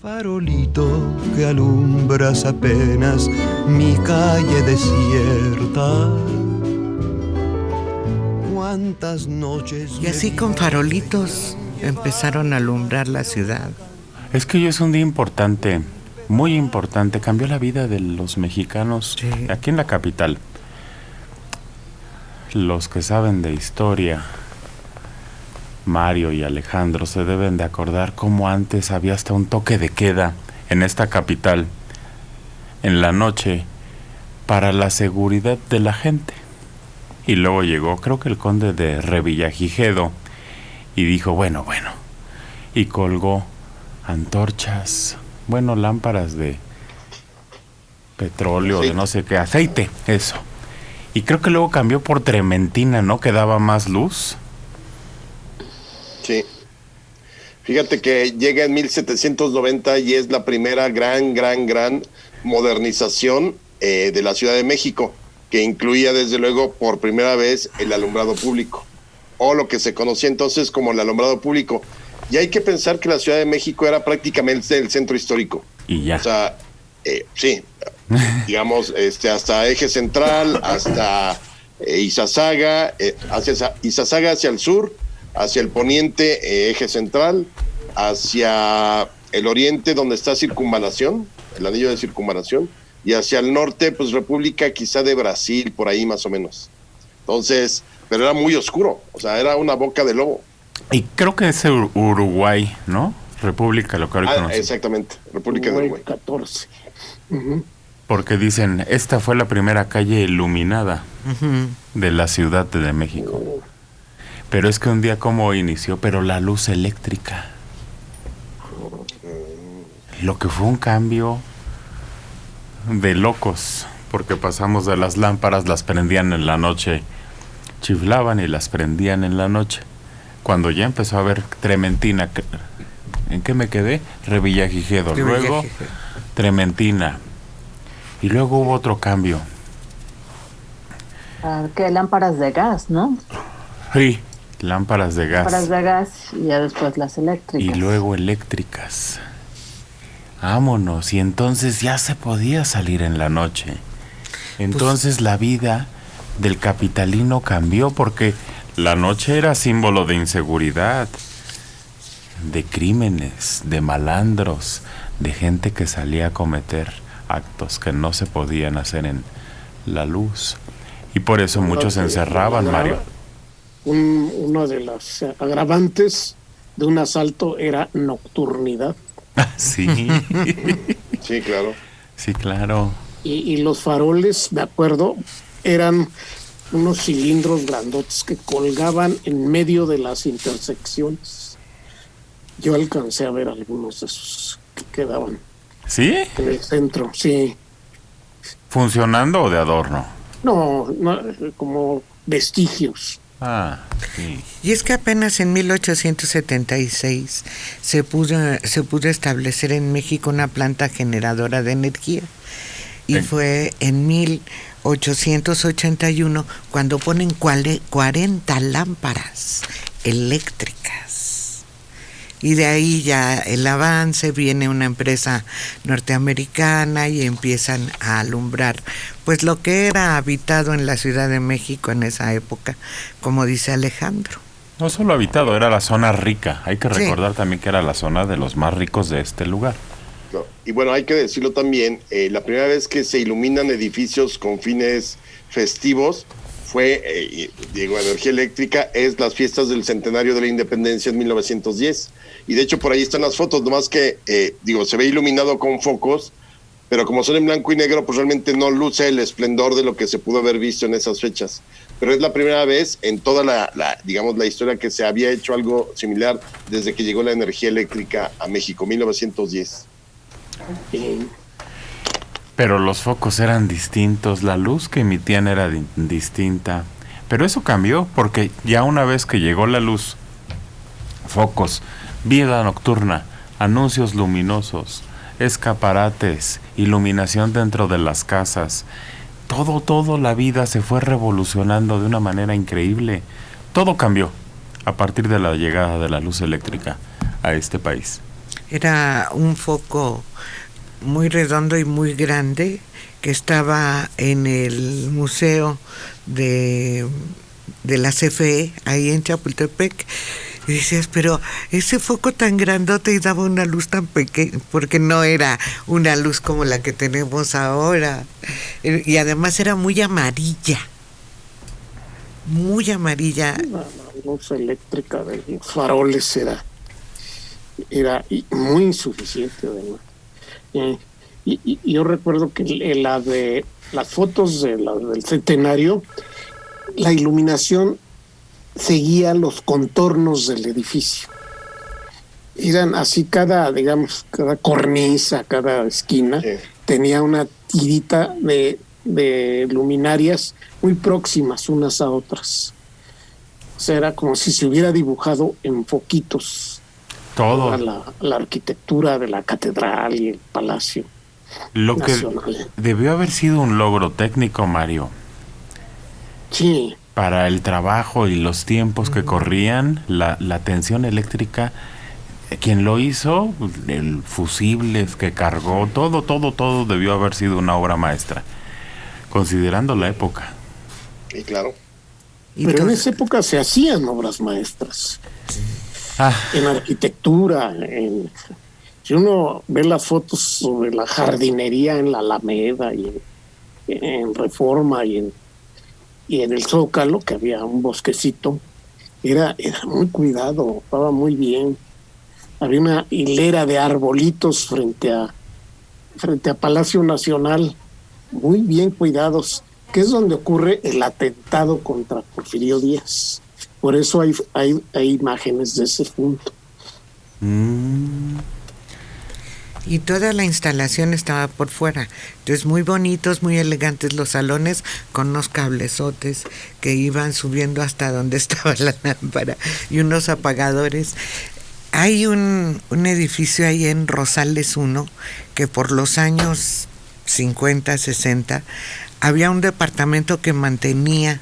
Farolito que alumbras apenas mi calle desierta. Cuántas noches. Y así con farolitos empezaron a alumbrar la ciudad. Es que hoy es un día importante, muy importante. Cambió la vida de los mexicanos, sí, aquí en la capital. Los que saben de historia, Mario y Alejandro, se deben de acordar cómo antes había hasta un toque de queda en esta capital, en la noche, para la seguridad de la gente. Y luego llegó, creo que el conde de Revillagigedo, y dijo, bueno, y colgó antorchas, lámparas de petróleo, sí, de no sé qué, aceite, eso. Y creo que luego cambió por trementina, ¿no? Que daba más luz. Sí. Fíjate que llega en 1790 y es la primera gran modernización de la Ciudad de México, que incluía desde luego por primera vez el alumbrado público, o lo que se conocía entonces como el alumbrado público. Y hay que pensar que la Ciudad de México era prácticamente el centro histórico. Y ya. O sea, sí, digamos, hasta Eje Central, hasta Izazaga, hacia Izazaga hacia el sur, hacia el poniente, Eje Central, hacia el oriente donde está Circunvalación, el anillo de Circunvalación, y hacia el norte, pues República quizá de Brasil, por ahí más o menos. Entonces, pero era muy oscuro, o sea, era una boca de lobo. Y creo que es Uruguay, ¿no? República, lo que ahora conocemos. Exactamente, República de Uruguay. 14. Uh-huh. Porque dicen, esta fue la primera calle iluminada de la Ciudad de México. Pero es que un día como inició, pero la luz eléctrica. Lo que fue un cambio de locos, porque pasamos de las lámparas, las prendían en la noche, chiflaban y las prendían en la noche. Cuando ya empezó a haber trementina, ¿en qué me quedé? Revillagigedo, luego trementina, y luego hubo otro cambio. ¿Qué? Lámparas de gas, ¿no? Sí, lámparas de gas. Lámparas de gas y ya después las eléctricas. Y luego eléctricas. Vámonos, y entonces ya se podía salir en la noche. Entonces pues la vida del capitalino cambió, porque la noche era símbolo de inseguridad, de crímenes, de malandros, de gente que salía a cometer actos que no se podían hacer en la luz. Y por eso muchos se encerraban, Mario. Una de las agravantes de un asalto era nocturnidad. Sí. Sí, claro. Sí, claro. Y los faroles, me acuerdo, eran unos cilindros grandotes que colgaban en medio de las intersecciones. Yo alcancé a ver algunos de esos que quedaban. ¿Sí? En el centro, sí. ¿Funcionando o de adorno? No, como vestigios. Ah, sí. Y es que apenas en 1876 se pudo establecer en México una planta generadora de energía. Y fue en 1881 cuando ponen 40 lámparas eléctricas. Y de ahí ya el avance, viene una empresa norteamericana y empiezan a alumbrar pues lo que era habitado en la Ciudad de México en esa época, como dice Alejandro. No solo habitado, era la zona rica. Hay que recordar también que era la zona de los más ricos de este lugar. No. Y bueno, hay que decirlo también, la primera vez que se iluminan edificios con fines festivos fue, energía eléctrica, es las fiestas del centenario de la independencia en 1910. Y de hecho por ahí están las fotos, nomás que, se ve iluminado con focos, pero como son en blanco y negro, pues realmente no luce el esplendor de lo que se pudo haber visto en esas fechas. Pero es la primera vez en toda la historia que se había hecho algo similar desde que llegó la energía eléctrica a México, 1910. Pero los focos eran distintos, la luz que emitían era distinta. Pero eso cambió, porque ya una vez que llegó la luz, focos, vida nocturna, anuncios luminosos, escaparates, iluminación dentro de las casas, todo la vida se fue revolucionando de una manera increíble. Todo cambió a partir de la llegada de la luz eléctrica a este país. Era un foco muy redondo y muy grande que estaba en el museo de la CFE, ahí en Chapultepec. Y decías, pero ese foco tan grandote y daba una luz tan pequeña, porque no era una luz como la que tenemos ahora. Y además era muy amarilla. Muy amarilla. La luz eléctrica de los faroles era muy insuficiente, además. Y yo recuerdo que la de las fotos del centenario, la iluminación seguía los contornos del edificio. Eran así cada cornisa, cada esquina, tenía una tirita de luminarias muy próximas unas a otras. O sea, era como si se hubiera dibujado en foquitos todo la arquitectura de la catedral y el palacio lo nacional. Que debió haber sido un logro técnico, Mario, Sí, para el trabajo y los tiempos que corrían, la tensión eléctrica. Quien lo hizo, el fusibles que cargó, todo debió haber sido una obra maestra, considerando la época. Y claro. pero en esa época se hacían obras maestras. Ah, En arquitectura, si uno ve las fotos sobre la jardinería en la Alameda y en Reforma y en el Zócalo, que había un bosquecito, era muy cuidado, estaba muy bien. Había una hilera de arbolitos frente a Palacio Nacional, muy bien cuidados, que es donde ocurre el atentado contra Porfirio Díaz. Por eso hay imágenes de ese punto. Y toda la instalación estaba por fuera. Entonces, muy bonitos, muy elegantes los salones, con unos cablezotes que iban subiendo hasta donde estaba la lámpara y unos apagadores. Hay un edificio ahí en Rosales 1 que por los años 50, 60 había un departamento que mantenía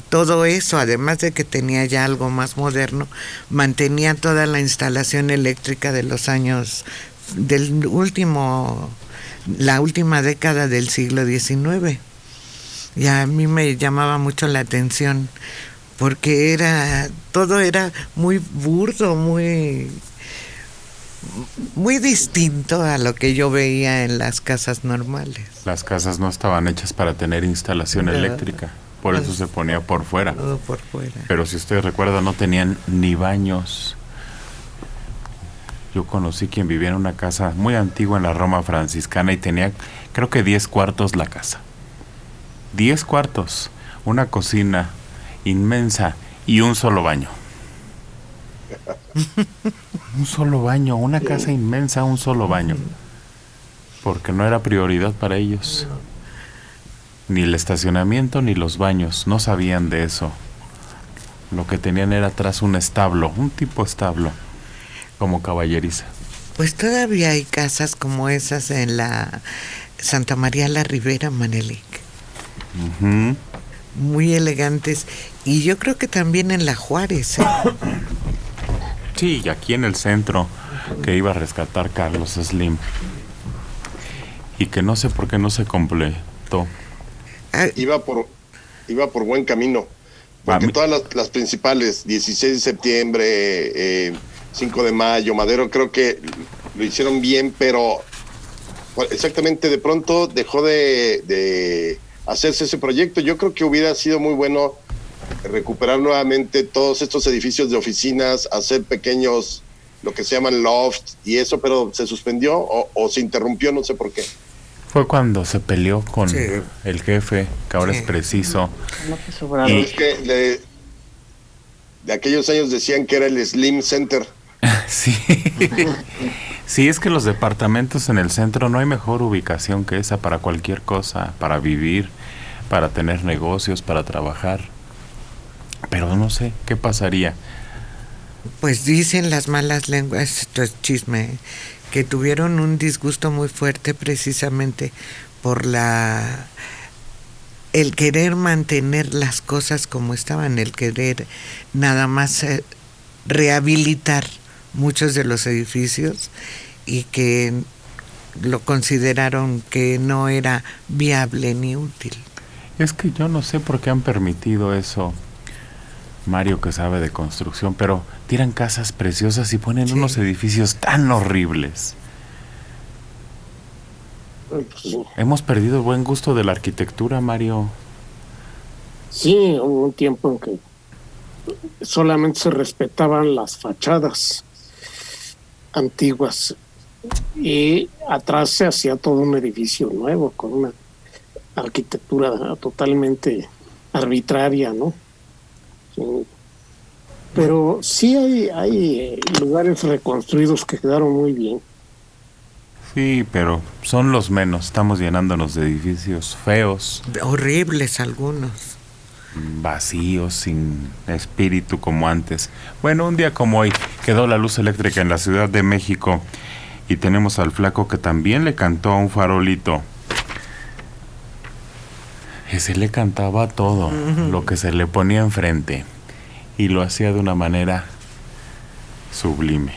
todo eso, además de que tenía ya algo más moderno, mantenía toda la instalación eléctrica de los años la última década del siglo XIX. Y a mí me llamaba mucho la atención porque todo era muy burdo, muy distinto a lo que yo veía en las casas normales. las casas no estaban hechas para tener instalación eléctrica, por eso se ponía por fuera. Todo por fuera. Pero si ustedes recuerdan, no tenían ni baños. Yo conocí quien vivía en una casa muy antigua en la Roma franciscana y tenía, creo que 10 cuartos la casa. 10 cuartos, una cocina inmensa y un solo baño. Un solo baño, una casa inmensa, un solo baño. Porque no era prioridad para ellos. Ni el estacionamiento ni los baños, no sabían de eso. Lo que tenían era atrás un establo, un tipo establo, como caballeriza. Pues todavía hay casas como esas en la Santa María la Ribera, Manelik. Uh-huh. Muy elegantes. Y yo creo que también en la Juárez. Sí, y aquí en el centro, que iba a rescatar Carlos Slim. Y que no sé por qué no se completó. Iba por buen camino. Porque todas las principales, 16 de septiembre, 5 de mayo, Madero, creo que lo hicieron bien, pero exactamente de pronto dejó de hacerse ese proyecto. Yo creo que hubiera sido muy bueno recuperar nuevamente todos estos edificios de oficinas, hacer pequeños, lo que se llaman lofts y eso, pero se suspendió o se interrumpió, no sé por qué. Fue cuando se peleó con el jefe, que ahora es preciso. Y es que de aquellos años decían que era el Slim Center. Sí. Sí, es que los departamentos en el centro no hay mejor ubicación que esa para cualquier cosa, para vivir, para tener negocios, para trabajar. Pero no sé, ¿qué pasaría? Pues dicen las malas lenguas, esto es chisme, que tuvieron un disgusto muy fuerte precisamente por el querer mantener las cosas como estaban, el querer nada más rehabilitar muchos de los edificios y que lo consideraron que no era viable ni útil. Es que yo no sé por qué han permitido eso, Mario, que sabe de construcción, pero tiran casas preciosas y ponen unos edificios tan horribles. Pues, Hemos perdido el buen gusto de la arquitectura, Mario. sí, hubo un tiempo en que solamente se respetaban las fachadas antiguas y atrás se hacía todo un edificio nuevo con una arquitectura totalmente arbitraria, ¿no? Sí. Pero sí hay lugares reconstruidos que quedaron muy bien. Sí, pero son los menos. Estamos llenándonos de edificios feos, Horribles algunos. vacíos, sin espíritu como antes. Bueno, un día como hoy quedó la luz eléctrica en la Ciudad de México y tenemos al flaco que también le cantó a un farolito. Ese le cantaba todo lo que se le ponía enfrente y lo hacía de una manera sublime.